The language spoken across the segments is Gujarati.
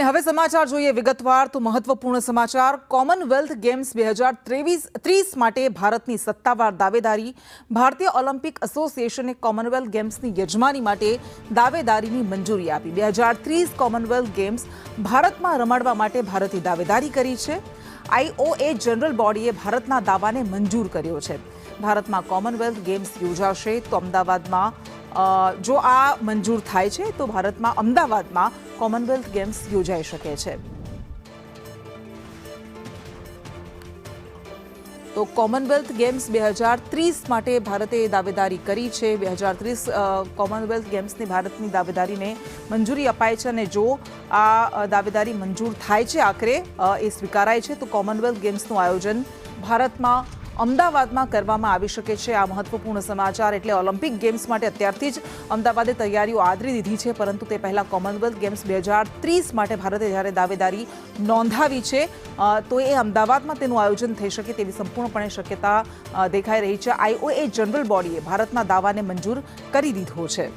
અને હવે સમાચાર જોઈએ વિગતવાર તો મહત્વપૂર્ણ સમાચાર કોમનવેલ્થ ગેમ્સ 2030 માટે ભારતની સત્તાવાર દાવેદારી ભારતીય ઓલિમ્પિક એસોસિએશને કોમનવેલ્થ ગેમ્સની યજમાની માટે દાવેદારીની મંજૂરી આપી 2030 કોમનવેલ્થ ગેમ્સ ભારતમાં રમાડવા માટે ભારતે દાવેદારી કરી છે આઈઓએ જનરલ બોડીએ ભારતના દાવાને મંજૂર કર્યો છે ભારતમાં કોમનવેલ્થ ગેમ્સ યોજાશે તો અમદાવાદમાં જો આ મંજૂર થાય છે તો ભારતમાં અમદાવાદમાં કોમનવેલ્થ ગેમ્સ યોજાઈ શકે છે તો કોમનવેલ્થ ગેમ્સ 2030 માટે ભારતે દાવેદારી કરી છે 2030 કોમનવેલ્થ ગેમ્સની ભારતની દાવેદારીને મંજૂરી અપાય છે અને જો આ દાવેદારી મંજૂર થાય છે આખરે એ સ્વીકારાય છે તો કોમનવેલ્થ ગેમ્સનું આયોજન ભારતમાં અમદાવાદમાં કરવામાં આવી શકે છે આ મહત્વપૂર્ણ સમાચાર એટલે ઓલિમ્પિક ગેમ્સ માટે અત્યારથી જ અમદાવાદે તૈયારીઓ આદરી દીધી છે પરંતુ તે પહેલા કોમનવેલ્થ ગેમ્સ 2030 માટે ભારતે જ્યારે દાવેદારી નોંધાવી છે તો એ અમદાવાદમાં તેનું આયોજન થઈ શકે તેવી સંપૂર્ણપણે શક્યતા દેખાઈ રહી છે આઈઓએ જનરલ બોડીએ ભારતના દાવાને મંજૂર કરી દીધો છે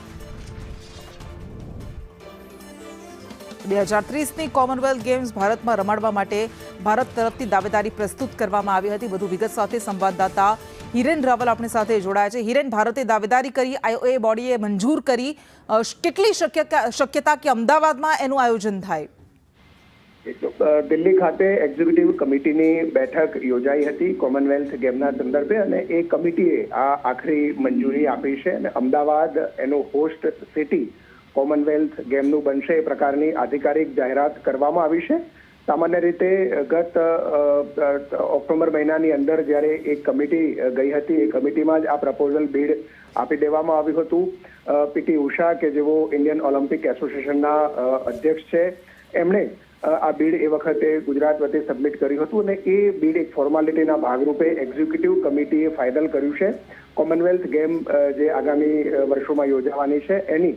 2030ની કોમનવેલ્થ ગેમ્સ ભારતમાં રમાડવા માટે ભારત તરફથી દાવેદારી પ્રસ્તુત કરવામાં આવી હતી વધુ વિગત સાથે સંવાદદાતા હિરેન રાવલ આપણી સાથે જોડાયા છે હિરેન ભારતે દાવેદારી કરી આઈઓએ બોડીએ મંજૂર કરી કેટલી શક્યતા કે અમદાવાદમાં એનું આયોજન થાય દિલ્હી ખાતે એક્ઝિક્યુટિવ કમિટીની બેઠક યોજાઈ હતી કોમનવેલ્થ ગેમના સંદર્ભે અને એ કમિટીએ આ આખરી મંજૂરી આપી છે અને અમદાવાદ એનું હોસ્ટ સિટી કોમનવેલ્થ ગેમનું બનશે એ પ્રકારની આધિકારિક જાહેરાત કરવામાં આવી છે સામાન્ય રીતે ગત ઓક્ટોબર મહિનાની અંદર જ્યારે એક કમિટી ગઈ હતી એ કમિટીમાં જ આ પ્રપોઝલ બીડ આપી દેવામાં આવ્યું હતું પીટી ઉષા કે જેઓ ઇન્ડિયન ઓલિમ્પિક એસોસિએશનના અધ્યક્ષ છે એમણે આ બીડ એ વખતે ગુજરાત વતી સબમિટ કર્યું હતું અને એ બીડ એક ફોર્માલિટીના ભાગરૂપે એક્ઝિક્યુટિવ કમિટીએ ફાઇનલ કર્યું છે કોમનવેલ્થ ગેમ જે આગામી વર્ષોમાં યોજાવાની છે એની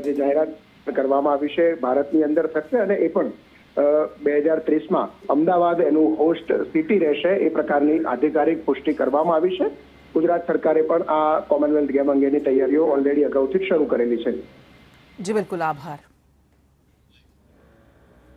જે જાહેરાત કરવામાં આવી છે ભારતની અંદર થશે અને એ પણ 2030માં અમદાવાદ એનું હોસ્ટ સિટી રહેશે એ પ્રકારની આધિકારિક પુષ્ટિ કરવામાં આવી છે ગુજરાત સરકારે પણ આ કોમનવેલ્થ ગેમ અંગેની તૈયારીઓ ઓલરેડી અગાઉથી જ શરૂ કરેલી છે જી બિલકુલ આભાર